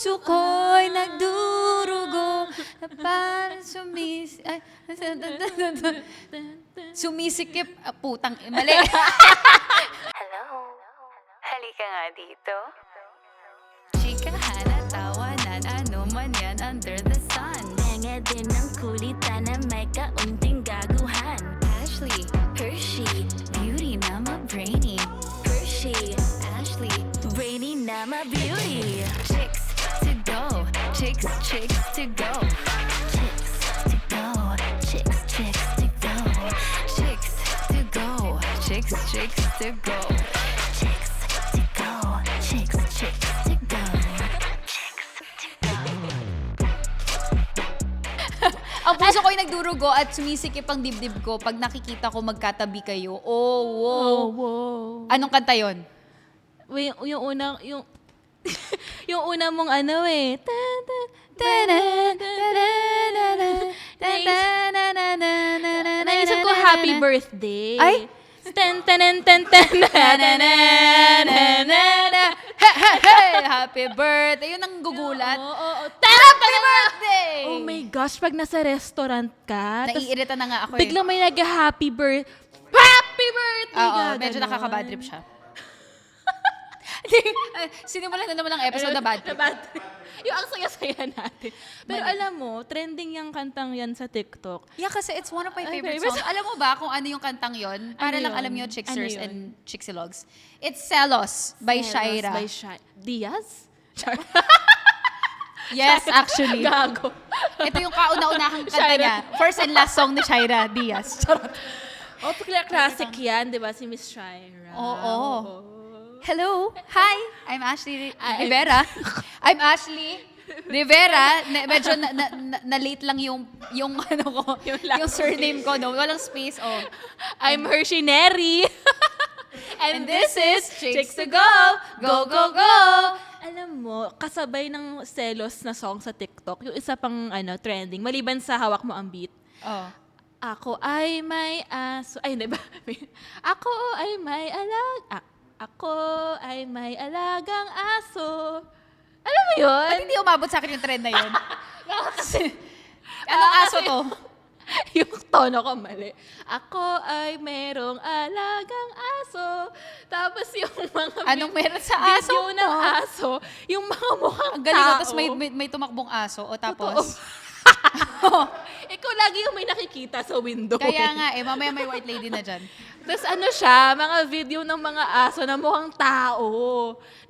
puso ko'y nagdurugo na parang sumisikip. Putang, mali. Hello? Halika nga dito. Chikahan at tawanan, ano man yan under the sun. Mga din ng kulitan na may kaunting gaguhan. Ashley, Hershey, beauty na ma-brainy. Hershey, Ashley, brainy na ma-beauty. chicks to go. Chicks to go. Chicks to go, chicks to go. Chicks to go. Chicks to go. Chicks to go, chicks to go. Ang puso ko'y nagdurugo at sumisikip ang dibdib ko pag nakikita ko magkatabi kayo. Oh, wow. wow. Anong kanta yon? Yung unang, yung una mong ano eh. Naisip ko happy birthday. Ay? Ten, ten, ten, ten, Hey, happy birthday. Yun ang gugulat. Oo. Happy birthday! Oh my gosh, pag nasa restaurant ka, tas Naiirita na nga ako eh. biglang may nag-happy birthday. Happy birthday! Oo, ka, medyo ganon. nakaka-bad trip siya. Sinimulan na naman ang episode na bad trip. Na bad trip. Yung ang saya-saya natin. Pero alam mo, trending yung kantang yan sa TikTok. Yeah, kasi it's one of my Ay, favorite favorite songs. Alam mo ba kung ano yung kantang yon? Para Ano lang yun? alam nyo, Chicksers Ano yun? and Chixilogs. It's Celos by Shaira. By Diaz? Yes, actually. Gago. Ito yung kauna-unahang kanta Shaira. niya. First and last song ni Shaira Diaz. Charot. Oh, classic yan, di ba? Si Miss Shaira. Oo. Hello. Hi. I'm Ashley Rivera. I'm Ashley Rivera. Medyo na late lang yung ano ko, yung surname ko, no. Walang space, oh. I'm Hershey Neri. And this is Chicks to Go. Go, go, go. Alam mo, kasabay ng selos na song sa TikTok, yung isa pang trending, maliban sa hawak mo ang beat. Oh. Ako ay may aso. Ay, hindi ba? Ako ay may Ako ay may alagang aso. Alam mo yun? Ba't hindi umabot sa akin yung trend na yun? Kasi, anong aso to? Yung tono ko mali. Ako ay merong alagang aso. Tapos yung mga Anong meron sa aso video ng to? aso, yung mga mukhang Ang galing, tao. tapos may tumakbong aso. O tapos, Ikaw lagi yung may nakikita sa window. kaya nga eh, mamaya may white lady na dyan. Tapos siya, mga video ng mga aso na mukhang tao.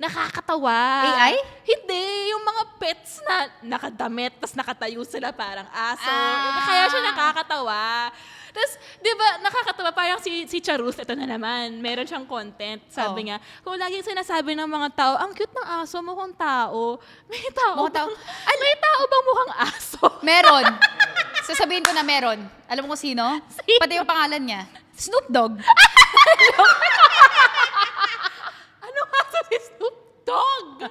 Nakakatawa. AI? Hindi, yung mga pets na nakadamit, tapos nakatayo sila parang aso. Ah. Kaya siya nakakatawa. Tapos, di ba, nakakatawa, parang si Charus, ito na naman, meron siyang content. Sabi niya, kung laging sinasabi ng mga tao, ang cute ng aso, mukhang tao. May tao, Mukhang tao? may tao bang mukhang aso? Meron. Sasabihin ko na meron. Alam mo kung sino? Sino? Pati yung pangalan niya. Snoop Dogg. Ano aso si Snoop Dogg?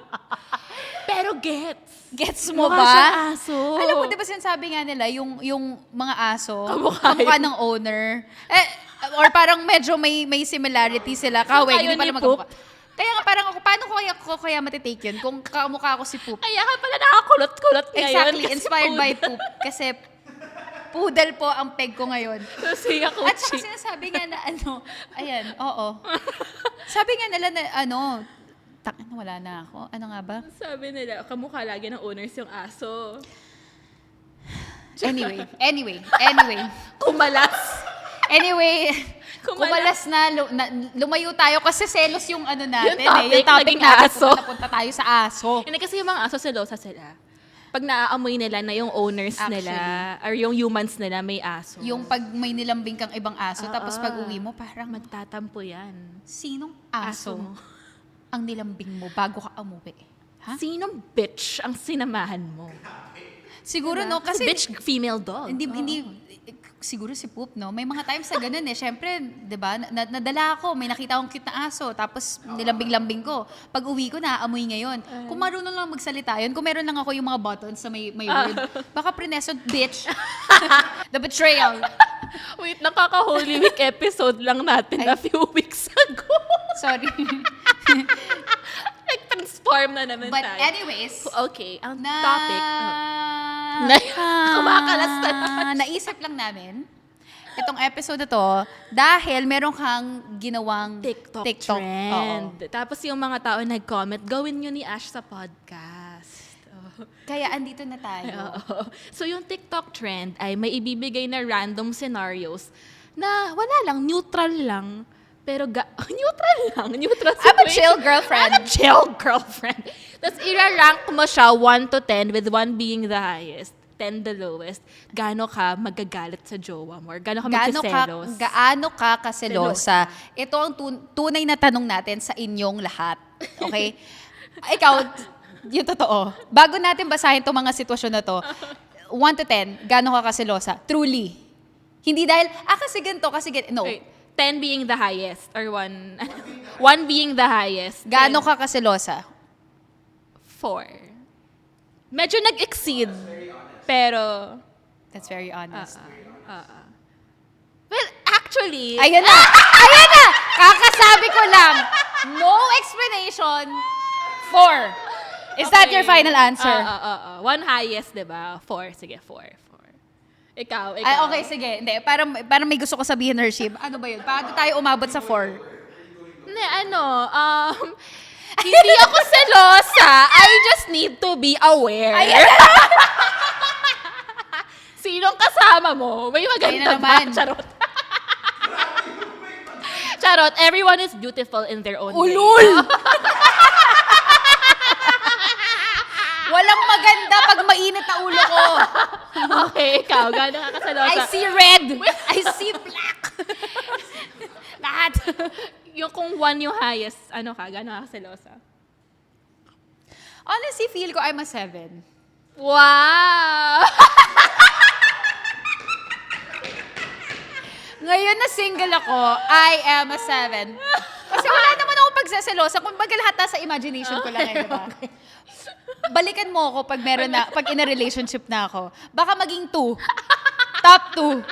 Pero gets. Gets mo Mukha ba? siya aso. Alam mo, di ba sinasabi nga nila, yung mga aso, Kamukha kamukha yun. ng owner. Or parang medyo may similarity sila. Kawig, Kamukha hindi yun pala ni magkamukha. Kaya nga parang ako, paano ko kaya matitake yun kung kamukha ako si Poop? Kaya ka pala nakakulot-kulot ngayon. Exactly, kasi inspired by poodle. Poop. Kasi poodle po ang peg ko ngayon. Kasi ako, At saka sinasabi nga na ayan, oo. Sabi nga nila na wala na ako. Ano nga ba? sabi nila, kamukha lagi ng owners yung aso. Anyway. Kumalas. Anyway, Kumalas. kumalas na, lumayo tayo kasi selos yung natin Yung topic, naging natin, aso. napunta tayo sa aso. Hindi kasi yung mga aso selosa sila. Pag naaamoy nila na yung owners nila or yung humans nila may aso. Yung pag may nilambing kang ibang aso, tapos pag uwi mo, parang magtatampo yan. sinong aso, Aso mo. ang nilambing mo bago ka umuwi? Ha? Sinong bitch ang sinamahan mo? Siguro Diba? no, kasi bitch female dog. hindi siguro si Poop, no? May mga times na ganun eh. Siyempre, di ba, nadala ako, may nakita akong cute na aso, tapos nilambing-lambing ko. Pag uwi ko, naaamoy ngayon. Kung marunong lang magsalita yun, kung meron lang ako yung mga buttons sa may word, baka prinesod, bitch. The betrayal. Wait, nakaka-Holy Week episode lang natin a few weeks ago. Sorry. Nag-transfer Form na naman But tayo. anyways, Okay, ang topic. Kumakalas na naman. Naisip lang namin, itong episode na to, dahil meron kang ginawang TikTok Oo. trend. Tapos yung mga tao nag-comment, gawin nyo ni Ash sa podcast. Kaya andito na tayo. Oo. So yung TikTok trend ay may ibibigay na random scenarios na wala lang, neutral lang. Pero neutral situation. I'm a chill girlfriend. I'm a chill girlfriend. Tapos ira-rank mo siya 1 to 10 with 1 being the highest, 10 the lowest. Gaano ka magagalit sa jowa mo? Or gaano ka magsiselos? Gaano ka kaselosa? Ito ang tunay na tanong natin sa inyong lahat. Okay? Ikaw, yung totoo. Bago natin basahin itong mga sitwasyon na to, 1 to 10, gaano ka kaselosa? Truly. Hindi dahil, kasi ganito, kasi ganito. No. Wait, 10 being the highest or 1 1 being the highest. Gaano ka kaselosa? 4. Medyo nag-exceed. Pero That's very honest. well, actually, Ayan na! Ayan na! Kakasabi ko lang. No explanation. 4. Is that your final answer? One highest, 'di ba? 4, sige, 4. Ikaw. Ay, okay, sige. Hindi, parang may gusto ko sabihin, Hershib. Ano ba yun? Paano tayo umabot sa 4? Hindi, hindi ako selosa. I just need to be aware. Sinong kasama mo? May Ayun maganda na naman. ba? Charot. Charot. Everyone is beautiful in their own way. Ulul! Walang maganda pag mainit na ulo ko. Okay, ikaw. Gano'n ka kaselosa? I see red. I see black. Lahat. Yung kung 1 yung highest, gano'n ka kaselosa? Honestly, feel ko I'm a 7. Wow! Ngayon na single ako, I am a 7. Kasi wala naman akong pagsaselosa. Kung baga lahat nasa imagination ko lang, diba? Balikan mo ako pag in a relationship na ako. Baka maging 2. Top 2.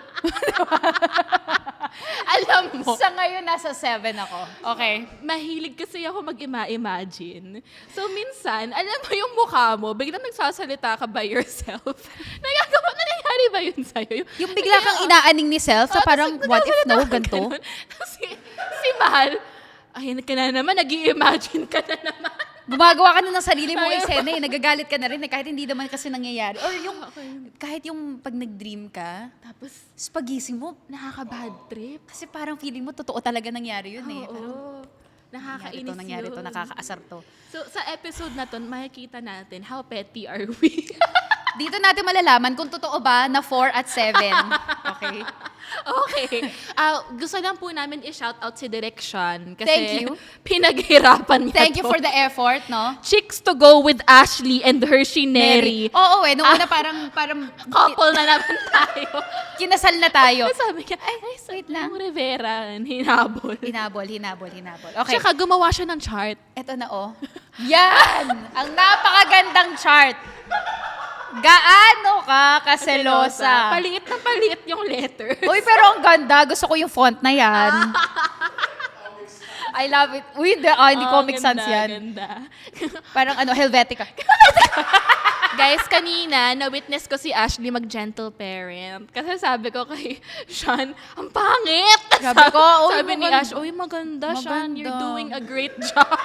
Alam mo, Sa ngayon, nasa 7 ako. Okay. mahilig kasi ako mag-imagine. So, minsan, alam mo yung mukha mo, biglang nagsasalita ka by yourself. Nangyari ba yun sa'yo? Yung bigla kang inaaning ni self, na parang, what if no, ganito? Tapos si Mahal, ayun ka na naman, nag-i-imagine ka na naman. Gumagawa ka na ng sarili mong eksena eh. Nagagalit ka na rin eh, kahit hindi naman kasi nangyayari. Or yung, kahit yung pag nag-dream ka, Tapos, pagising mo, nakaka-bad trip. kasi parang feeling mo, totoo talaga nangyari yun eh. Oo. Nakakainis Nangyari to, yun. nakakaasar to. So, sa episode na to, makikita natin how petty are we. Dito natin malalaman kung totoo ba na 4 at 7. Okay? Okay. Gusto lang po namin i-shout out si Direction. Kasi Thank you. Pinaghirapan niya Thank you to. for the effort, no? Chicks to go with Ashley and Hershey Neri. Oo eh. Nung una parang Couple na naman tayo. kinasal na tayo. Sabi niya, ay, wait lang. Yung Rivera, hinabol. Hinabol. Okay. Tsaka gumawa siya ng chart. Eto na oh. Yan! Ang napakagandang chart. Gaano ka kaselosa? Paliit na paliit yung letter. Uy, pero ang ganda. Gusto ko yung font na yan. I love it. Uy, hindi Comic Sans yan. Ganda. Parang Helvetica. Guys, kanina, na-witness ko si Ashley mag-gentle parent. Kasi sabi ko kay Sean, ang pangit! Sabi ko, uy, sabi ni maganda. Ash, uy, maganda, Sean. You're Maganda. doing a great job.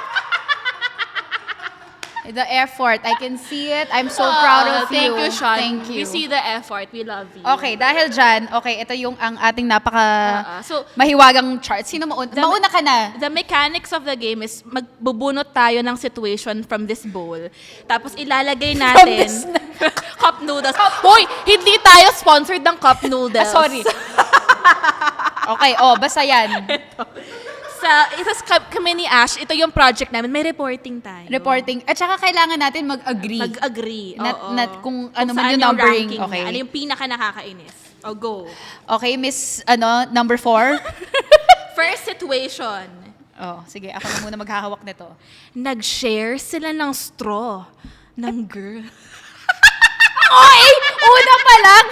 The effort. I can see it. I'm so proud of Thank you. you, Sean. Thank you. We see the effort. We love you. Okay, dahil dyan, ito yung ang ating So, mahiwagang chart. Sino mauna? Mauna ka na. the mechanics of the game is magbubunot tayo ng situation from this bowl. Tapos ilalagay natin this cup noodles. Hoy, hindi tayo sponsored ng cup noodles. Sorry. Okay, basta yan. Kami ni Ash, ito yung project namin. May reporting tayo. Reporting. At saka kailangan natin mag-agree. Mag-agree. Not kung ano man saan yung numbering. ranking Okay. niya. Ano yung pinaka nakakainis. O, go. Okay, Miss, number 4? First situation. Sige, ako na muna maghahawak nito. Nag-share sila ng straw ng girl. Oy! Una pa lang!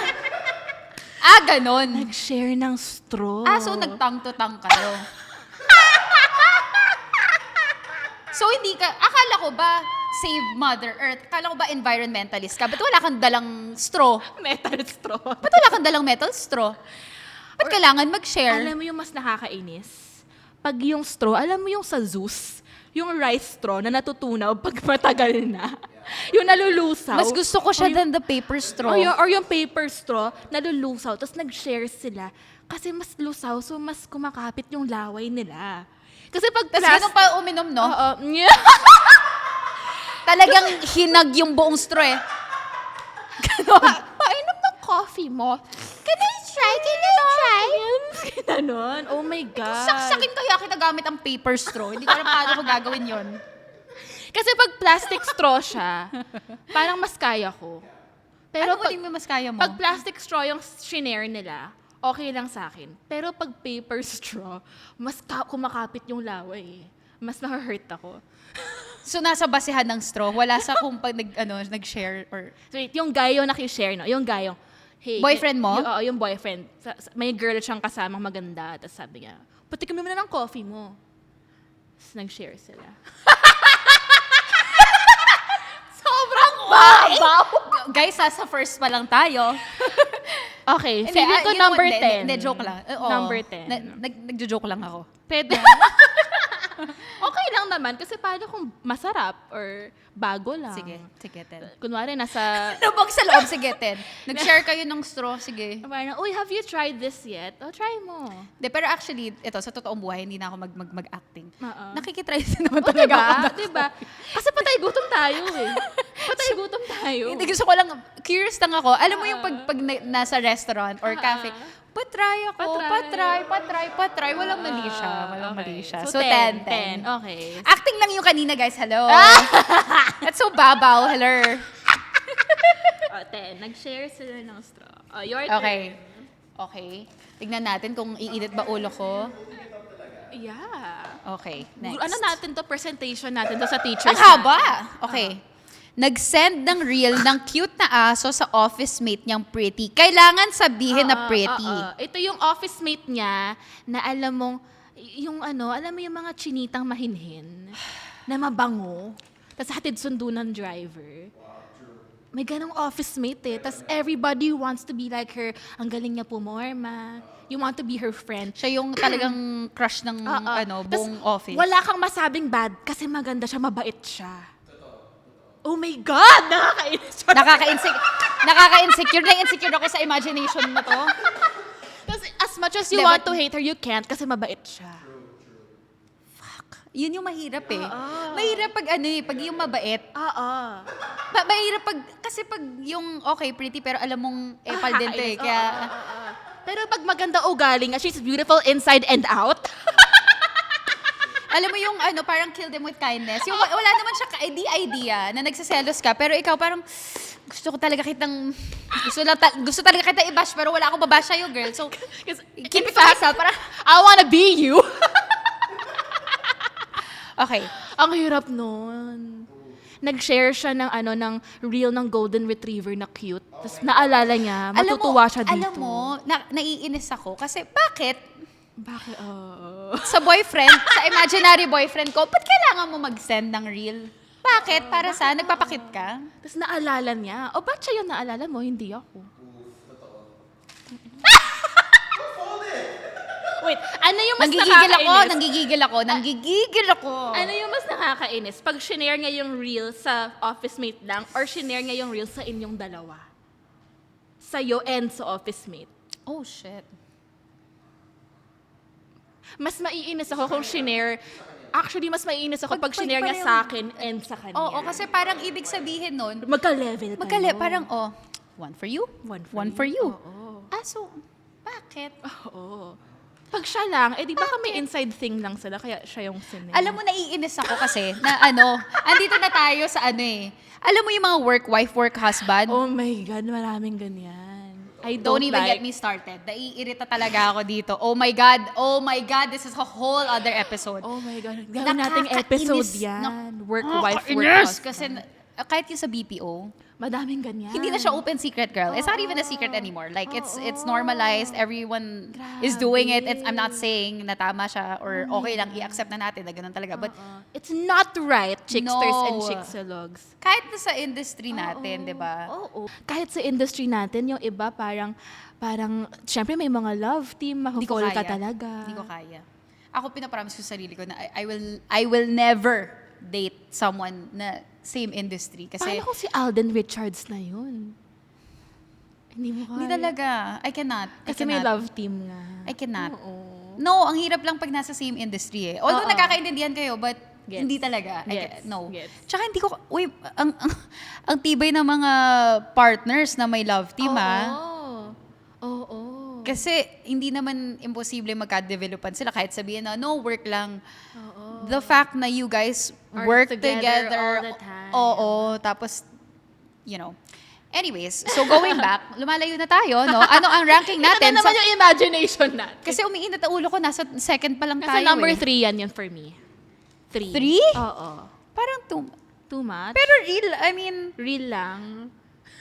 Ganon. Nag-share ng straw. So nagtang-to-tang kayo. So, hindi ka, akala ko ba save Mother Earth? Akala ko ba environmentalist ka? Ba't wala kang dalang straw? Metal straw. Ba't wala kang dalang metal straw? Ba't kailangan mag-share? Alam mo yung mas nakakainis? Pag yung straw, alam mo yung sa Zeus, yung rice straw na natutunaw pag matagal na. Yung nalulusaw. Mas gusto ko siya than the paper straw. Or yung paper straw, nalulusaw, tapos nag-share sila. Kasi mas lusaw, so mas kumakapit yung laway nila. Kasi pag Tapos ganun pa uminom, no? Oo. Talagang hinag yung buong straw eh. Painom ng coffee mo. Can I try? Can I try? Ganon. Oh my God. Saksakin kaya kita gamit ang paper straw. Hindi ko alam paano ko gagawin yon. Kasi pag plastic straw siya, parang mas kaya ko. Pero Ano mo din mas kaya mo? pag plastic straw yung shinare nila, okay lang sa akin. Pero pag paper straw, mas kumakapit yung laway. Mas ma-hurt ako. So, nasa basehan ng straw. Wala sa kung pag nag-share or... Wait, yung guy yung nakishare, no? Yung guy yung, hey, Boyfriend mo? Oo, yung boyfriend. May girl siyang kasamang maganda. Tapos sabi niya, patikim mo na ng coffee mo. Tapos nag-share sila. Sobrang babaw! Guys, sa first pa lang tayo. Okay, Hindi, feeling ko you know number what, 10. Hindi, joke lang. Oo. Number 10. Nagjo-joke lang ako. Pwede. Okay lang naman kasi paano kung masarap or bago lang. Sige, 10. Kunwari nasa... Ano bang sa loob? Sige, 10. Nag-share kayo ng straw, sige. Parang, uy, have you tried this yet? Oh, try mo. De, pero actually, ito, sa totoong buhay, hindi na ako mag-acting. Oo. Nakikitry din naman O, talaga ako. diba? Diba? Kasi patay gutom tayo eh. Patay gutom tayo. Hindi, gusto ko lang, curious lang ako. Alam mo yung pag nasa restaurant or cafe, patry ako, patry. Walang mali siya. Walang mali siya. So, 10. Okay. Acting lang yung kanina, guys. Hello. That's so babaw. Hello. 10. Nag-share sila ng straw. Oh, your turn. Okay. Tignan natin kung iinit ba ulo ko. Yeah. Okay, next. Ano natin to? Presentation natin to sa teachers. Ang haba. Okay. Nag-send ng reel ng cute na aso sa office mate niyang pretty. Kailangan sabihin na pretty. Ito yung office mate niya na alam mong, alam mo yung mga chinitang mahinhin na mabango. Tapos hatid sundo ng driver. May ganong office mate eh. Tapos everybody wants to be like her. Ang galing niya pumorma. You want to be her friend. Siya yung talagang crush ng buong office. Wala kang masabing bad kasi maganda siya, mabait siya. Oh my God! Nakakainis siya. Nakaka-insecure. Na-insecure ako sa imagination na to. Kasi as much as you Hindi, want but- to hate her, you can't kasi mabait siya. Yun yung mahirap eh. Mahirap pag pag yung mabait. Oo. Mahirap kasi pag yung okay, pretty, pero alam mong epal din to eh. Nakakainis. Kaya, Oo. Pero pag maganda ugali nga, she's beautiful inside and out. alam mo yung parang kill them with kindness. Yung wala naman siya idea na nagsiselos ka, pero ikaw parang gusto talaga gusto talaga kita i-bash, pero wala akong babash sa'yo, girl. So, keep it to myself. Parang, I wanna be you. okay. Ang hirap nun. Nag-share siya ng reel ng golden retriever na cute. Tapos naalala niya, matutuwa siya dito. Alam mo, naiinis ako kasi bakit Bakit? sa boyfriend, sa imaginary boyfriend ko, ba't kailangan mo mag-send ng reel? Bakit? Para sa nagpapakit ka? Tapos naalala niya, ba't siya yung naalala mo, hindi ako? Wait, ano yung mas nakakainis? Nanggigigil ako. Ano yung mas nakakainis? Pag shinare niya yung reel sa office mate lang or shinare niya yung reel sa inyong dalawa? Sa'yo and sa office mate. Oh, shit. Mas maiinis ako kung shinare. Actually, mas maiinis ako pag shinare niya pareho. sa akin and sa kanya. Oo, kasi parang ibig sabihin nun, Magka-level kayo. parang, one for you, One for you. you. So, bakit? Oo. Pag siya lang, di ba kami inside thing lang sila, kaya siya yung sinare. Alam mo, naiinis ako kasi na andito na tayo sa alam mo yung mga work husband? Oh my God, maraming ganyan. I Don't don't even like. get me started. Naiirita talaga ako dito. Oh my God, this is a whole other episode. Oh my God, gawin nating episode Nakakainis. yan. Work, wife, work, Nakakainis! husband. Kasi, kahit yung sa BPO, Madaming ganyan. hindi na siya open secret, girl. It's not even a secret anymore. Like, it's normalized. Everyone is doing it. I'm not saying na tama siya or okay lang, i-accept na natin na ganun talaga. But It's not right, chicksters and No. chicksalogs. kahit na sa industry natin, di ba? Oo. Kahit sa industry natin, yung iba parang, syempre may mga love team, Hindi ko maka-fall kaya. ka talaga. Hindi ko kaya. Ako pinapromise ko sa sarili ko na I will never date someone na same industry. Kasi Paano kung si Alden Richards na yun? Hindi mo kaya. hindi talaga. I cannot. Kasi may love team nga. I cannot. Oo. No, ang hirap lang pag nasa same industry eh. Although Oo. nakakaintindihan kayo, but Gets. hindi talaga. Gets. No. Gets. Tsaka hindi ko, ang tibay ng mga partners na may love team Oo. Kasi hindi naman imposible magka-developan sila kahit sabihin na no, work lang. The fact na you guys Are work together together. all the time. Oo. Tapos, you know. Anyways, so going back, lumalayo na tayo, no? Ano ang ranking Ito natin? na naman yung imagination natin. Kasi umiinit ang ulo ko, nasa second pa lang Kasi tayo number eh. 3 yan for me. 3. 3? Oo. Parang Too much? Pero real, I mean, real lang.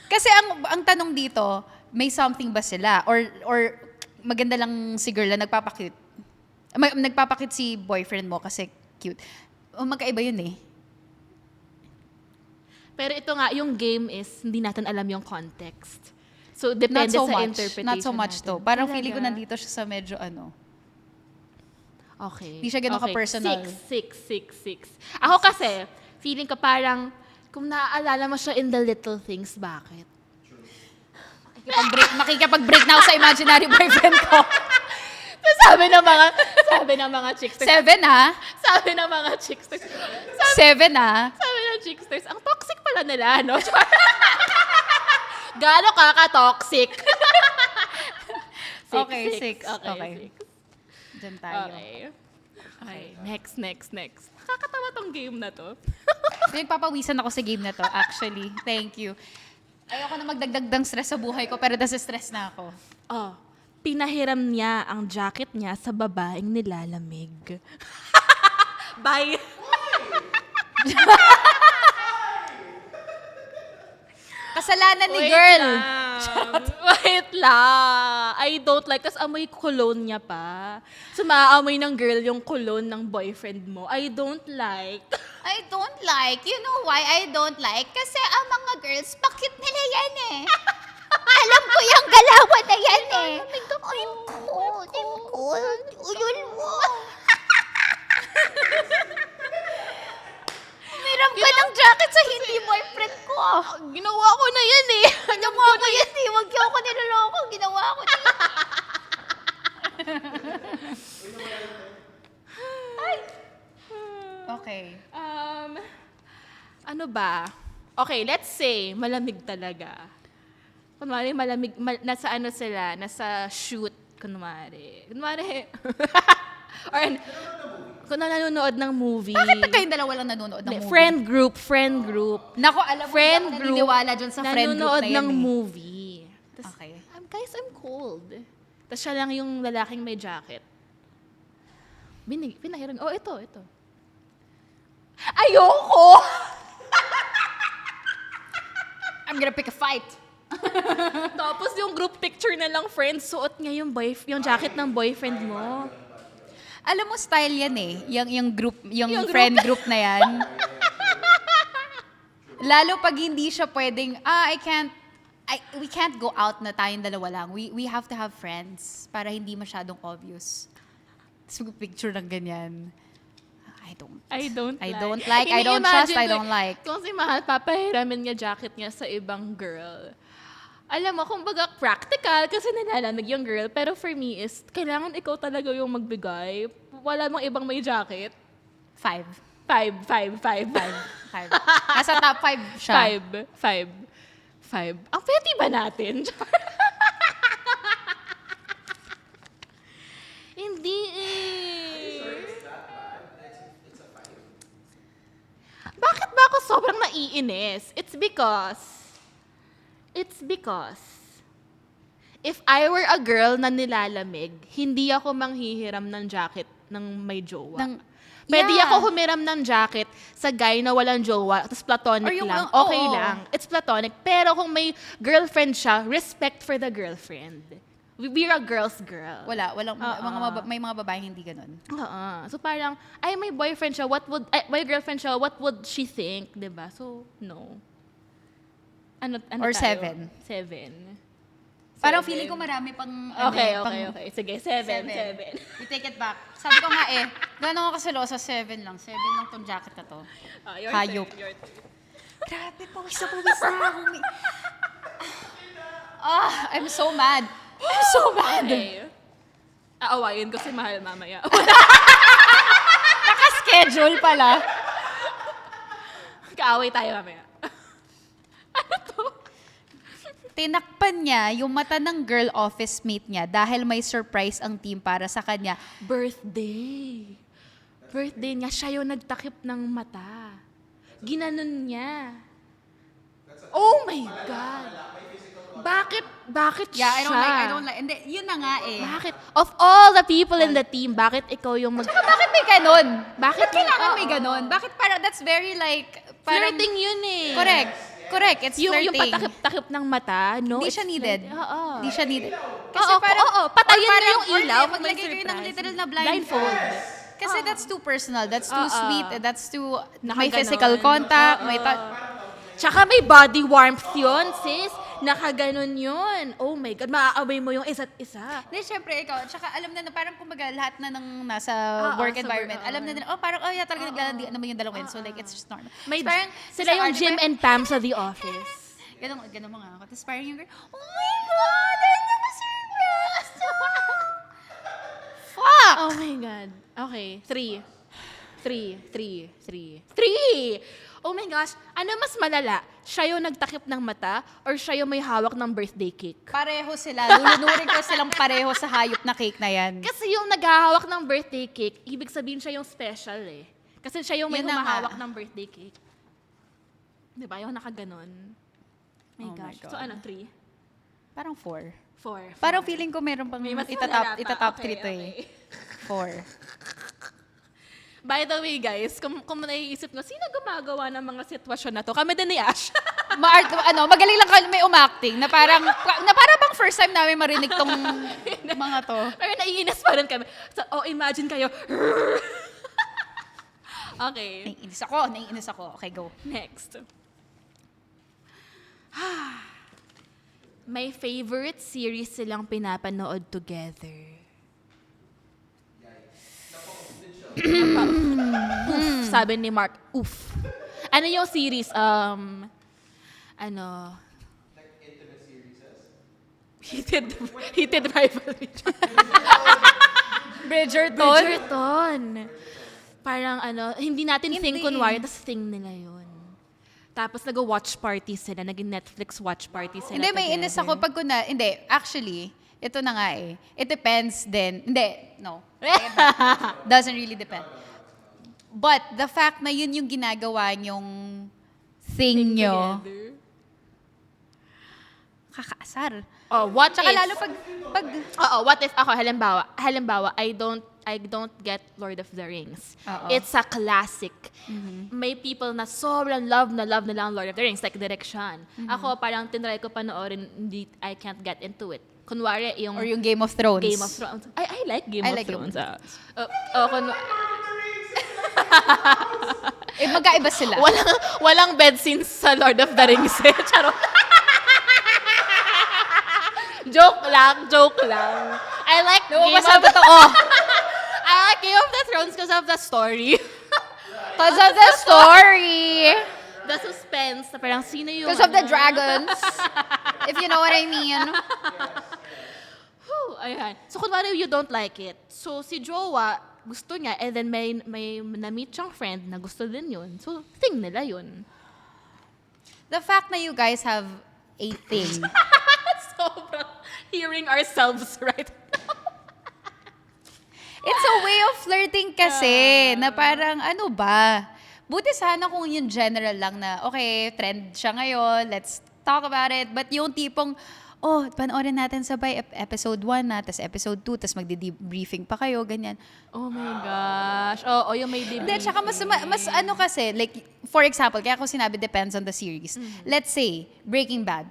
kasi ang tanong dito, may something ba sila? Or maganda lang si girl na nagpapakute? Nagpapakute si boyfriend mo kasi cute. Magkaiba yun eh. Pero ito nga, yung game is, hindi natin alam yung context. So, depende Not so sa much. interpretation Not so much natin. to. Parang Talaga? feeling ko nandito siya sa medyo ano. Okay. Di siya ganun ka-personal. 6. Ako kasi, feeling ko parang, kung naaalala mo siya in the little things, bakit? Makikipag-break na ako sa imaginary boyfriend ko. Sabi ng mga chicksters. 7 ha? Sabi ng mga chicksters. 7 ha? Sabi ng chicksters, ang toxic pala nila, no? Gaano ka-toxic? Okay, 6. Okay, Okay. 6. Diyan tayo. Okay, next. Nakakatawa tong game na to. Pinagpapawisan ako sa game na to, actually. Thank you. Ayoko na magdagdag ng stress sa buhay ko, pero nasa-stress na ako. Oh, pinahiram niya ang jacket niya sa babaeng nilalamig. Bye! Kasalanan ni girl. Wait lang. I don't like, kasi amoy cologne niya pa. So, maaamoy ng girl yung cologne ng boyfriend mo. I don't like. I don't like. You know why I don't like? Kasi ang mga girls, pakit nila yan eh. Alam ko yung galawan na yan eh. I'm cold. Uyul mo. Meron ka ng jacket sa hindi boyfriend ko. Ginawa ko na yan eh. Ginawa ko yan eh. Huwag niyo ako niloloko. Ginawa ko na yan. Okay. Ano ba? Okay, let's say, malamig talaga. Kunwari, malamig, nasa ano sila, nasa shoot, kunwari. Or, kung nanonood ng movie. Bakit na kayong dalawa lang nanonood ng movie? Friend group. Nako, alam mo, Friend hindi ako group. naniniwala dyan sa friend group Nanonood na yan ng eh. movie. Tas, Okay. Guys, I'm cold. Tapos siya lang yung lalaking may jacket. Pinahiram. Oh, ito. Ayoko! I'm gonna pick a fight. Tapos yung group picture na lang, friends, suot niya yung jacket ng boyfriend mo. Alam mo, style yan eh. Yung group, yung Yung friend group na yan. Lalo pag hindi siya pwedeng, we can't go out na tayong dalawa lang. We have to have friends para hindi masyadong obvious. Tapos picture ng ganyan. I don't like, I don't trust, I don't like. Kung si Mahal, papahiramin niya jacket niya sa ibang girl. Alam mo, kumbaga practical kasi nilalamig yung girl. Pero for me is, kailangan ikaw talaga yung magbigay. Wala mong ibang may jacket. 5. 5. Nasa top 5 siya. 5. Ang petty ba natin? Hindi eh. Bakit ba ako sobrang naiinis? It's because if I were a girl na nilalamig, hindi ako manghihiram ng jacket ng may jowa. Pwede Yeah. ako humiram ng jacket sa guy na walang jowa, tapos platonic Or yung lang. oo. Okay lang. It's platonic. Pero kung may girlfriend siya, respect for the girlfriend. We're a girl's girl. May mga babae hindi ganun. Oo. So parang, ay, may boyfriend siya, may girlfriend siya, what would she think? Diba? So, no. Ano Or tayo? 7. 7. Parang 7. feeling ko marami pang... Okay. pang- Sige, 7. We take it back. Sabi ko nga gano'n ako kaselosa, 7 lang. 7 lang tong jacket na to. Hayop. Grabe, pawis na ako. I'm so mad. I'm so mad. Okay. Aawayin ko si Mahal mamaya. Naka-schedule pala. Kaaway tayo mamaya. Tinakpan niya yung mata ng girl office mate niya dahil may surprise ang team para sa kanya. Birthday niya, siya yung nagtakip ng mata. Ginanon niya. Oh my God! Bakit Yeah, I siya? don't like. Hindi, yun na nga eh. Bakit? Of all the people in the team, bakit ikaw yung Tsaka bakit may ganon? Bakit kailangan oo. may ganon? Bakit parang that's very like... Parang, Flirting yun eh. Correct. It's Yung flirting. patakip-takip ng mata, no? Hindi it's siya needed. flirting. Oo. Hindi siya needed. Patayin or niyo yung or ilaw pag may maglagay kayo ng surprise. literal na blindfold. Kasi that's too personal. That's too sweet. That's too... May Nakaganon. physical contact. May Tsaka may body warmth yun, sis. Nakaganon yun. Oh my God, maaabay mo yung isa't isa. Hindi, syempre, ikaw. Tsaka alam na parang kumbaga lahat na ng nasa work sa environment. work, alam na parang, yeah, talaga naglalandi naman yung dalawang yun. So, like, it's just normal. May, Tapos parang, sila yung sa Jim arte, and Pam sa The Office. Ganun mga ako. Tapos parang yung girl, oh my God, I'm never serious. Fuck! Oh my God. Okay, 3. Oh my gosh, ano mas malala? Siya yung nagtakip ng mata or siya yung may hawak ng birthday cake? Pareho sila. Lulunurin ko silang pareho sa hayop na cake na yan. Kasi yung naghahawak ng birthday cake, ibig sabihin siya yung special eh. Kasi siya yung may Yun na nga. humahawak ng birthday cake. Diba? Yung nakaganon. My Oh my gosh. God. So ano, 3? Parang 4. 4. Parang feeling ko meron pang May mas malala pa. itatop 3 Okay, to eh. okay. 4. By the way, guys, kung naiisip nyo, sino gumagawa ng mga sitwasyon na to? Kami din ni Ash. Magaling lang kami umacting na parang bang first time namin marinig tong mga to. Pero naiinis pa rin kami. So, imagine kayo. Okay. Naiinis ako. Okay, go. Next. May favorite series silang pinapanood together. Oof, sabi ni Mark, oof. Ano yung series? Heated rivalry. Bridgerton. Parang hindi natin think kunwari, tas thing nila yun. Tapos nag-watch party sila, naging Netflix watch party sila Hindi, may together. inis ako pag hindi, actually, ito na nga eh. It depends din. Hindi, no. Doesn't really depend. But the fact na yun yung ginagawa nyong thing nyo, Together. kakaasar. Oh, what Tsaka if? lalo pag What if ako, halimbawa, I don't get Lord of the Rings. Oo. It's a classic. May people na sobrang love na lang Lord of the Rings, like Direction. Ako, parang tinry ko panoorin, I can't get into it. Kunwari, yung or yung Game of Thrones. Game of Thrones. I like Game I of like Game of Thrones. Magkaiba sila. Walang bed scenes sa Lord of the Rings. Charot. Joke lang. I like Lumabas sa totoo. I like Game of the Thrones because of the story. Because of the story. The suspense. Na parang sino yung... Because of the dragons. If you know what I mean. Whew, ayan. So, kunwari you don't like it. So, si Jowa, gusto niya, and then may na-meet siyang friend na gusto din yun. So, thing nila yun. The fact na you guys have a thing. Sobrang hearing ourselves right now. It's a way of flirting kasi, na parang ano ba? Buti sana kung yung general lang na, okay, trend siya ngayon, let's talk about it. But yung tipong, panoorin natin sabay episode 1 na, tas episode 2, tas magde-debriefing pa kayo, ganyan. Oh my gosh. Oo, yung may debriefing. Hindi, tsaka mas ano kasi, like, for example, kaya ako sinabi depends on the series. Let's say, Breaking Bad.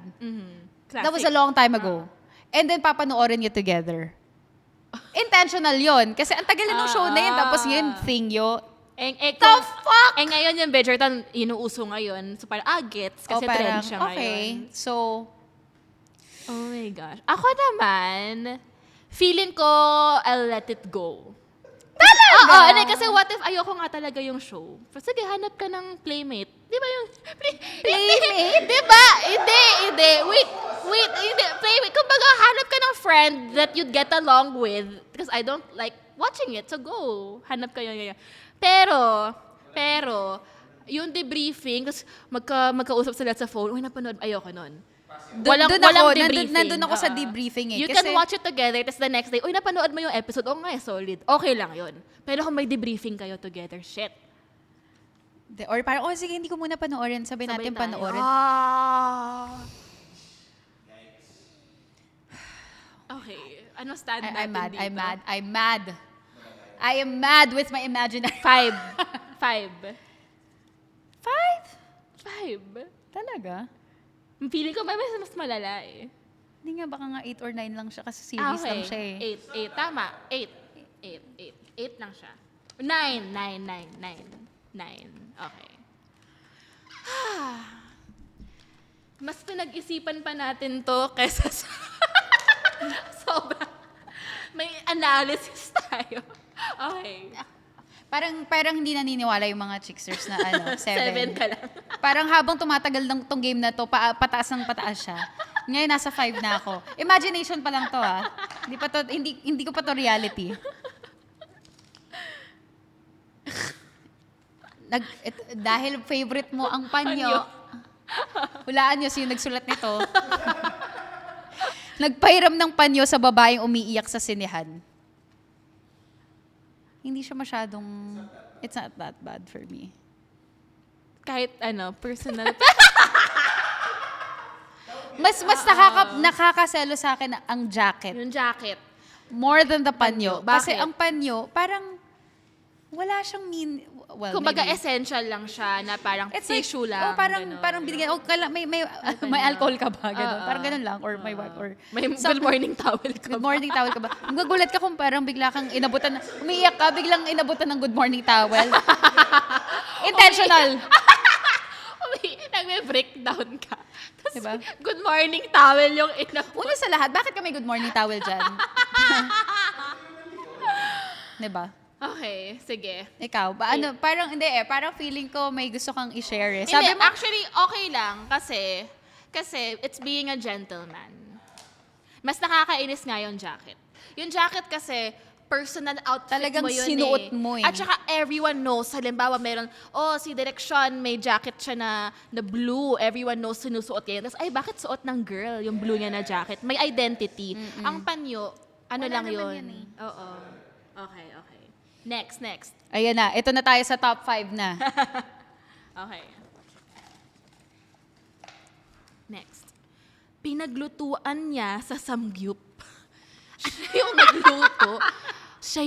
That was a long time ago. And then papanoorin nyo together. Intentional yon kasi ang tagal na ng show na yun, tapos ngayon, thing yo. The fuck? Ngayon yung Bridgerton, inuuso ngayon. So parang, gets. Kasi trend siya ngayon. Okay, so, oh my gosh. Ako naman, feeling ko, I'll let it go. talaga? Oo, kasi what if ayoko nga talaga yung show? Sige, hanap ka ng playmate. Di ba yung... Playmate? Di ba? Hindi. Wait. Hindi. Playmate. Kumbaga, hanap ka ng friend that you'd get along with. Because I don't like watching it. So go. Hanap kayo. Pero, yung debriefing, tapos magkausap sila sa phone, uy, napanood, ayoko nun. Walang debriefing. Nandun ako sa debriefing eh. You kasi, can watch it together, tapos the next day, uy, napanood mo yung episode, nga, solid. Okay lang yun. Pero kung may debriefing kayo together, shit. Or parang, sige, hindi ko muna panoorin. Sabay natin tayo. panoorin. Okay. Ano stand I'm natin dito? I am mad with my imaginary. 5. 5? Talaga? Feeling ko mas malala eh. Hindi nga, baka nga 8 or 9 lang siya kasi series lang siya eh. 8. Tama. 8 lang siya. 9. Okay. Mas pinag-isipan pa natin to kesa sa... Sobra. May analysis tayo. Okay. Parang hindi naniniwala yung mga chicksers na 7. 7 ka lang. Parang habang tumatagal tong game na to, pataas ng pataas siya. Ngayon nasa 5 na ako. Imagination pa lang to Hindi ko pa to reality. Dahil favorite mo ang panyo. Hulaan nyo sino nagsulat nito. Nagpahiram ng panyo sa babaeng umiiyak sa sinehan. Hindi siya masyadong... It's not that bad for me. Kahit personal. Mas nakakaselo sa akin ang jacket. Yung jacket. More than the panyo. Panyo. Kasi Bakit? ang panyo, parang wala siyang Kumbaga maybe. essential lang siya na parang It's like, tissue lang. parang binigyan, may alcohol ka ba? Ganun. Parang ganun lang. Or may what? Or May good morning towel ka. good morning towel ka ba? Magugulat ka kung parang bigla kang inabutan, umiiyak ka, biglang inabutan ng good morning towel. Intentional. Nagme-breakdown ka. Tapos, Diba? good morning towel yung inapot. Una sa lahat, bakit ka may good morning towel dyan? Diba? Okay, sige. Ikaw, parang hindi parang feeling ko may gusto kang i-share eh. Sabi Sabi mo, actually, okay lang kasi it's being a gentleman. Mas nakakainis nga yung jacket. Yung jacket kasi, personal outfit Talagang mo yun sinuot mo eh. At saka everyone knows, halimbawa meron, si Direction, may jacket siya na blue. Everyone knows sinusuot niya. Tapos, bakit suot ng girl yung blue niya na jacket? May identity. Ang panyo, Wala lang naman yun. yan eh. Oo. Okay. Next. ayan na, ito na tayo sa top 5 na. Okay. Next. Pinaglutuan niya sa samgyup. Siya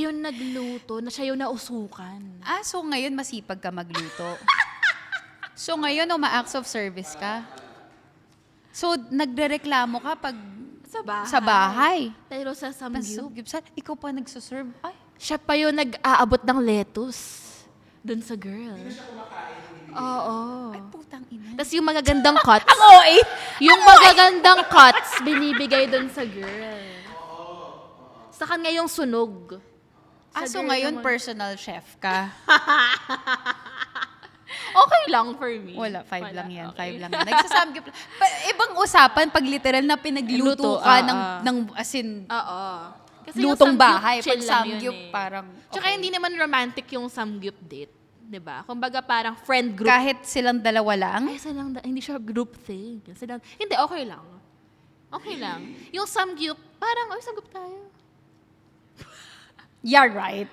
yung nagluto, siya yung nausukan. So ngayon masipag ka magluto. So ngayon uma-acts of service ka. So nagrereklamo ka pag sa bahay. Pero sa samgyup, Ikaw pa nagsaserve. Ay, siya pa yung nag-aabot ng lettuce dun sa girl. Oo. putang ina. Tapos yung magagandang cuts, OA! yung magagandang cuts, binibigay dun sa girl. Sa kanya yung sunog. Sa So girl ngayon naman. personal chef ka. Okay lang for me. Wala, 5 lang yan. Okay. 5 lang yan. Nagsasamgyup lang. Ibang usapan pag literal na pinagluto Luto, ka ng as in, Oo. Kasi lutong yung samgyup, bahay. chill Pag lang yun samgyup, eh. parang, Tsaka hindi naman romantic yung samgyup date. 'Di ba? Kumbaga parang friend group. kahit silang dalawa lang. Hindi siya group thing. Hindi, okay lang. Okay lang. Yung samgyup, parang, samgyup tayo. Yeah, right.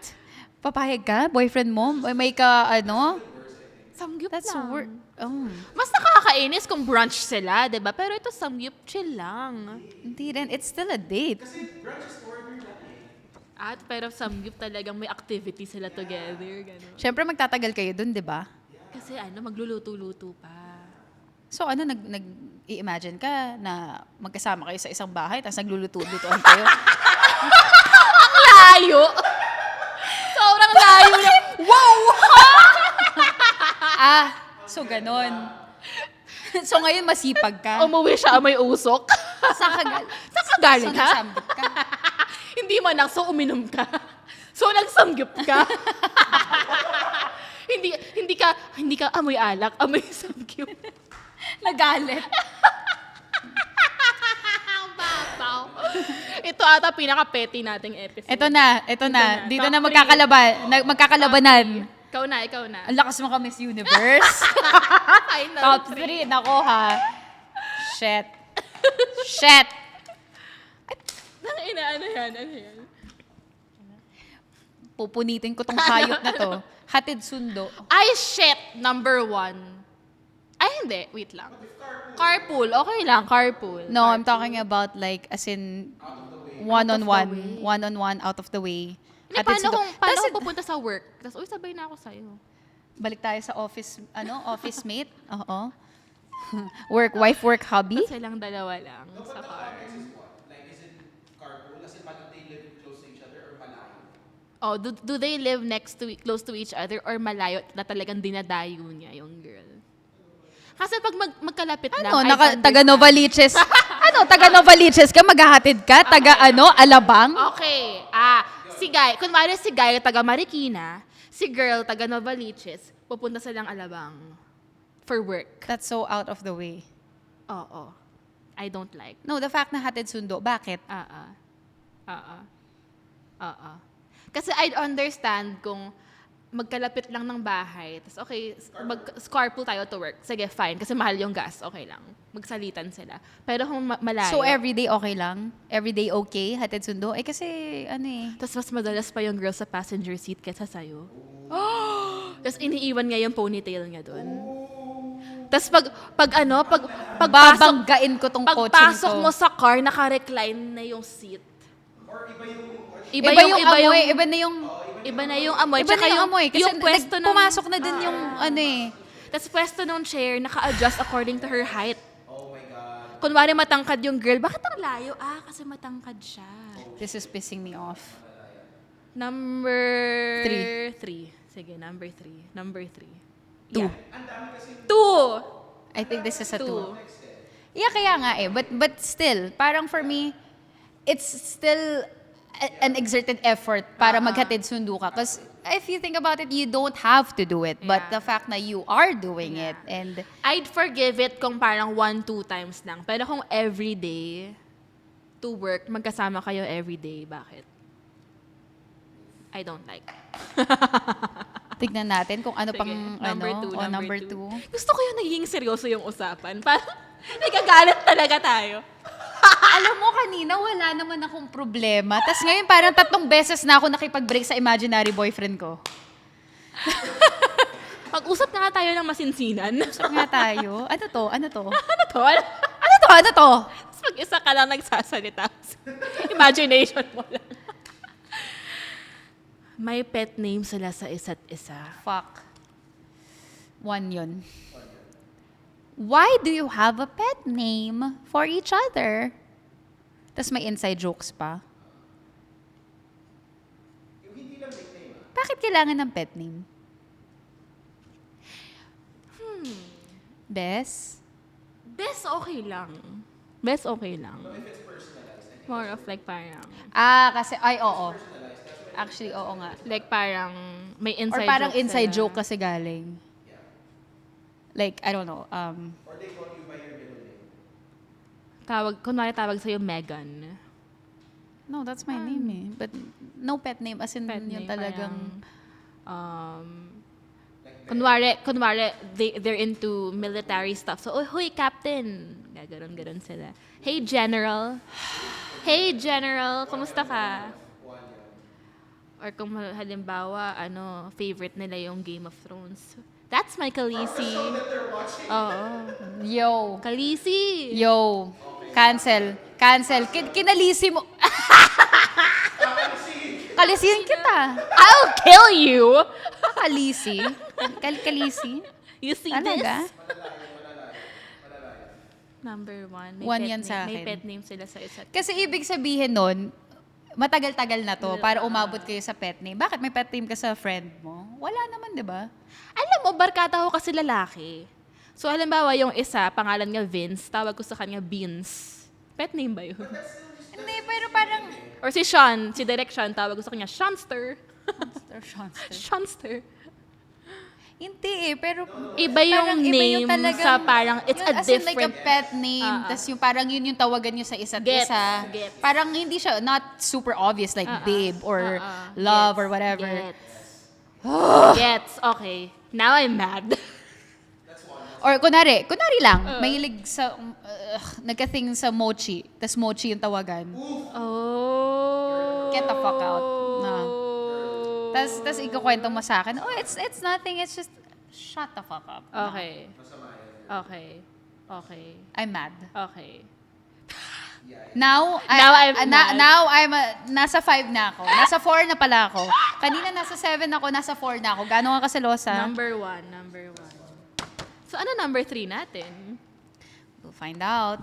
Papayag ka? Boyfriend mo? May ka, Samgyup That's lang. Oh, Mas nakakainis kung brunch sila, di ba? Pero ito, samgyup, chill lang. hindi rin. It's still a date. At pero samgyup talagang may activity sila together. Ganun. Siyempre, magtatagal kayo dun, di ba? Kasi magluluto-luto pa. So ano, nag-i-imagine ka na magkasama kayo sa isang bahay tapos nagluluto-lutoan kayo? Layo! Sobrang layo na. Wow! So ganon. So ngayon masipag ka. Umuwi siya, may usok. Saan ka gal- Saan ka galing, So ha? nagsambit ka. Hindi man lang, so uminom ka. So nagsamgyup ka. hindi ka amoy alak, amoy samgyup. Nagalit. Babaw. Ito ata pinaka-petty nating episode. Ito na. na. Dito Top na three. magkakalabanan. Ikaw na. Ang lakas mo ka, Miss Universe. Final Top 3. Nako ha. Shit. Ano yan? Pupunitin ko tong hayop na to. Hatid sundo. Ay, shit! Number 1. Ay, hindi. Wait lang. Carpool. Okay lang, carpool. No, I'm talking about like, as in, one-on-one. way. One-on-one, out of the way. Hindi, Hatid sundo. paano Tas- kung pupunta sa work? Tapos, sabay na ako sa'yo. Balik tayo sa office mate. Oo. Work, hobby. Tapos silang dalawa lang sa car. Oh, do they live close to each other or malayo na talagang dinadayo niya yung girl? Kasi pag magkalapit lang, I understand. Taga Novaliches. Taga Novaliches ka, maghahatid ka? Taga Alabang? Okay. Si guy, kunwari si guy taga Marikina, si girl taga Novaliches, pupunta silang Alabang for work. That's so out of the way. Oo. I don't like. No, the fact na hatid sundo, bakit? Kasi I'd understand kung magkalapit lang ng bahay, tapos okay, mag-carpool tayo to work. Sige, fine. Kasi mahal yung gas. Okay lang. Magsalitan sila. Pero kung malayo. So everyday okay lang? Everyday okay, hatid sundo? Eh kasi, Tapos mas madalas pa yung girl sa passenger seat kesa sa'yo. Tapos iniiwan nga yung ponytail niya doon. Tapos pagpasok babanggain ko tong kotse pagpasok nito. mo sa car, naka-recline na yung seat. Iba yung amoy, Iba na yung amoy. Iba Tsaka na yung amoy. Kasi yung pwesto ng... pumasok na din yung Tapos pwesto ng chair, naka-adjust according to her height. Oh my God. Kunwari matangkad yung girl, bakit ang layo? Kasi matangkad siya. This is pissing me off. Number... Three. Sige, number 3. Two. Yeah. 2! I think this is a 2. 2. Yeah, kaya nga But still, parang for me, it's still an exerted effort para maghatid sundo ka. Because if you think about it, you don't have to do it. But Yeah. the fact na you are doing it, and I'd forgive it kung parang 1-2 times lang. Pero kung everyday to work, magkasama kayo everyday, bakit? I don't like. tignan natin kung ano Sige, pang, number two. Gusto ko yung naging seryoso yung usapan. Parang nagagalit talaga tayo. Alam mo, kanina wala naman akong problema. Tapos ngayon parang 3 beses na ako nakipag-break sa imaginary boyfriend ko. Pag-usap na nga tayo ng masinsinan. Usap nga tayo. Ano to? Ano to? Ano to? Tapos mag-isa ka lang nagsasalita. Imagination mo lang. May pet name sila sa isa't isa. Fuck. 1 yun. Why do you have a pet name for each other? Tapos may inside jokes pa. Bakit kailangan ng pet name? Bes? Best okay lang. More of like parang... Oo. Actually, oo nga. Like parang may Or inside parang joke inside sila. joke kasi galing. Like, I don't know. Kunwari tawag sa'yo Megan. No, that's my name eh. But no pet name. As in, Pet yung name, talagang... kunwari they're into military stuff. So, huy, Captain. Gaganon sila. Hey, General. Hey, General. Kumusta ka? Or kung halimbawa, favorite nila yung Game of Thrones. That's my Khaleesi. Oo. Yo. Khaleesi. Yo. Cancel. Cancel. Kinalisi mo. Kalisihin kita. I'll kill you. Kalisi. Kalisi. You see Talaga? this? Number one. One yan sa May akin. pet name sila sa isa't. Kasi ibig sabihin nun, matagal-tagal na to para umabot kayo sa pet name. Bakit may pet name ka sa friend mo? Wala naman, di ba? Alam mo, barkada ko kasi lalaki. So, halimbawa, yung isa, pangalan nga Vince, tawag ko sa kanya Beans. Pet name ba yun? Hindi, pero parang... Or si Sean, si Direct Sean, tawag ko sa kanya Seanster. Seanster. Hindi pero... Iba yung parang iba name talagang- sa parang, it's yun, a as in like a different... pet name, tas yung parang yun yung tawagan nyo sa isa't Gets, isa. gets. Parang hindi siya, not super obvious like babe or love Gets, or whatever. Gets. Okay. Now I'm mad. Or kunwari lang, mahilig sa, nagka-thing sa mochi, tas mochi yung tawagan. Oh. Get the fuck out. No. Tas ikukwento mo sa akin, oh, it's nothing, it's just, shut the fuck up. Okay. Okay. Okay. I'm mad. Okay. Now I'm mad. Nasa 5 na ako. Nasa 4 na pala ako. Kanina nasa 7 ako, nasa 4 na ako. Gano'n ka kaselosa? Number one. So, ano number 3 natin? We'll find out.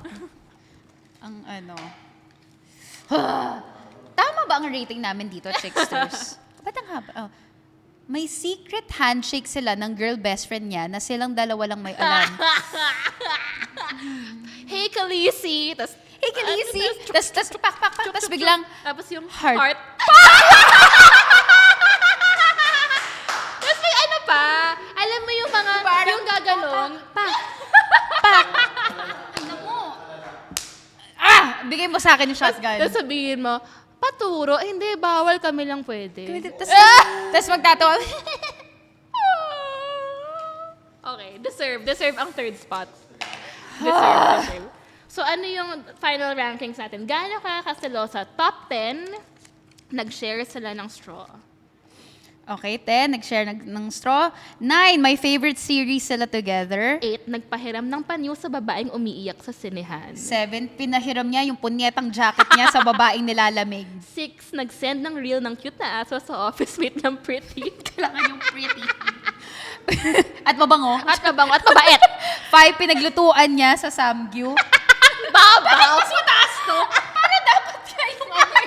Ang ano. Tama ba ang rating namin dito, Chicksters? Ba't ang haba? Oh. May secret handshake sila ng girl best friend niya na silang dalawa lang may alam. Hey, Khaleesi! Tas, Hey, Khaleesi! Tas pak, tas biglang, tapos yung heart. heart. Tapos may ano pa, alam mo yung mga, yung gaganon, pa. ano mo? Bigay mo sa akin yung shotgun. Tapos sabihin mo, paturo, hindi, bawal kami lang pwede. Tas magtatawa. Okay, deserve ang third spot. Deserve. So ano yung final rankings natin? Gaano ka kaselosa? Top 10, nag-share sila ng straw. Okay, 10, nag-share ng straw. 9, my favorite series sila together. 8, nagpahiram ng panyo sa babaeng umiiyak sa sinehan. 7, pinahiram niya yung punyetang jacket niya sa babaeng nilalamig. 6, nag-send ng reel ng cute na aso sa office mate ng pretty. Kailangan yung pretty. At mabango. At mabango at mabait. 5, pinaglutuan niya sa Samgyu. Babaw! Mas mataas to. Para dapat kaya yung okay.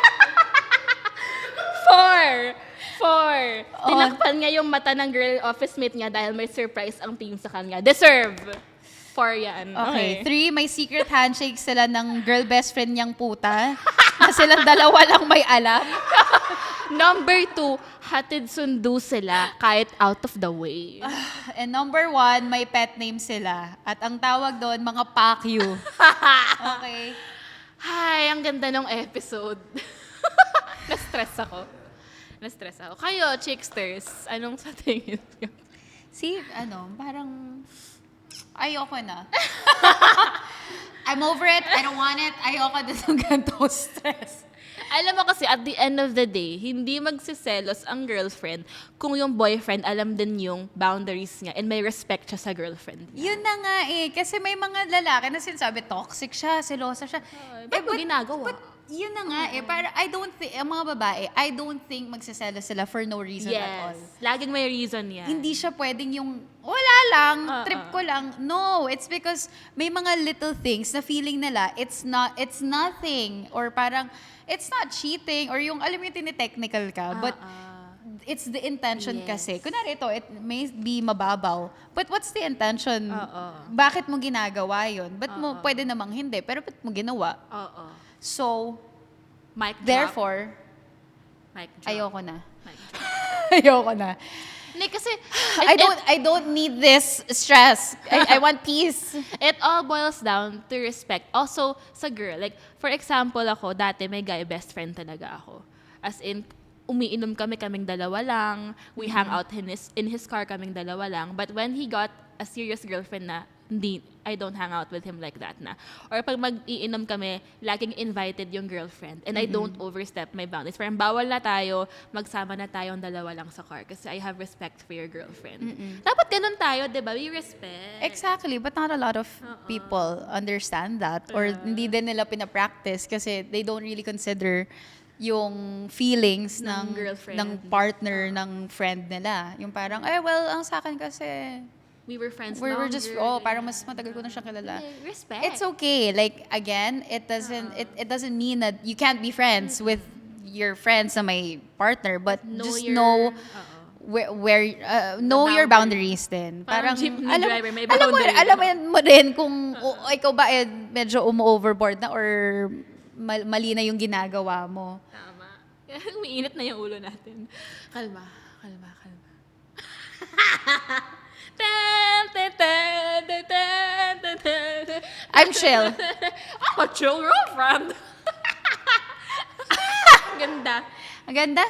4. Tinakpan niya yung mata ng girl office mate niya dahil may surprise ang team sa kanya. Deserve. 4 yan. Okay. 3, may secret handshake sila ng girl best friend niyang puta. Na silang dalawa lang may alam. Number 2, hatid sundo sila kahit out of the way. And number 1, may pet name sila. At ang tawag doon, mga pakyu. Okay. Hi, ang ganda ng episode. Na-stress ako. Kayo, Chicksters, anong sa tingin niyo? Parang ayoko na. I'm over it. I don't want it. Ayoko na ng ganito stress. Alam mo kasi, at the end of the day, hindi magsiselos ang girlfriend kung yung boyfriend alam din yung boundaries niya and may respect siya sa girlfriend niya. Yun na nga eh. Kasi may mga lalaki na sinasabi, toxic siya, selosa siya. Ba't mo ginagawa? But yun na nga eh. Para ang mga babae, I don't think magsiselos sila for no reason at all. Laging may reason yan. Hindi siya pwedeng yung, wala lang, trip ko lang. No, it's because may mga little things na feeling nila, it's nothing. Or parang, it's not cheating. Or yung, alam mo yung tinitechnical ka. But, it's the intention kasi. Kunwari ito, it may be mababaw. But what's the intention? Bakit mo ginagawa yun? Ba't mo, pwede namang hindi, pero ba't mo ginawa? So, Mic drop. therefore, Mic drop. ayoko na. Mic drop. Ayoko na. Hindi kasi, I don't need this stress. I want peace. it all boils down to respect. Also, sa girl. Like, for example, ako, dati may guy best friend talaga ako. As in, umiinom kaming dalawa lang. We hang out in his car kaming dalawa lang. But when he got a serious girlfriend na, I don't hang out with him like that na. Or pag mag-iinom kami, laging invited yung girlfriend. And I don't overstep my boundaries. Parang bawal na tayo, magsama na tayong dalawa lang sa car kasi I have respect for your girlfriend. Dapat ganun tayo, di ba? We respect. Exactly, but not a lot of people understand that or hindi din nila pinapractice kasi they don't really consider yung feelings Ng ng girlfriend. ng partner ng friend nila. Yung parang, well, ang sa akin kasi We were friends we're just longer, parang mas matagal ko na siya kilala. Respect. It's okay. Like again, it doesn't mean that you can't be friends with your friends na may partner, but just know know your boundaries din. Parang jeepney driver, may alam boundary. mo din kung ikaw ba medyo umu-overboard na or mali na yung ginagawa mo. Tama. Umiinit na yung ulo natin. Kalma. I'm chill. I'm a chill girlfriend. Ganda. Ang ganda.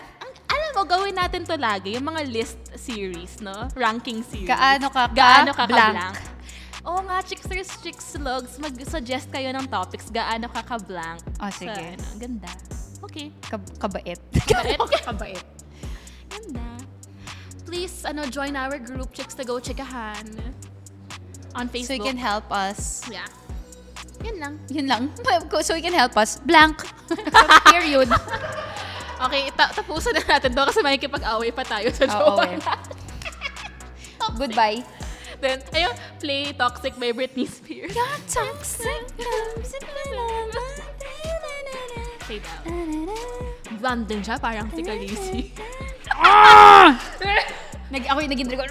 Alam mo, gawin natin to lagi, yung mga list series, no? Ranking series. Gaano ka ka-blank? Oo nga, Chicksters, Chickslogs, mag-suggest kayo ng topics, gaano ka ka-blank. Oh, sige. Ganda. Okay. Kabait. Kabait. Ganda. Please, join our group, Chicks to Go Chikahan. On Facebook. So you can help us. Yeah. Yan lang. Yun lang. So you can help us. Blank. Period. Okay, tapusin na natin to kasi makikipag-away pa tayo sa Oo, jowa eh. natin. Goodbye. Then, ayun, play Toxic by Britney Spears. You're toxic. Say that. Blonde din siya, parang si Khaleesi. Ako yung naging dragon.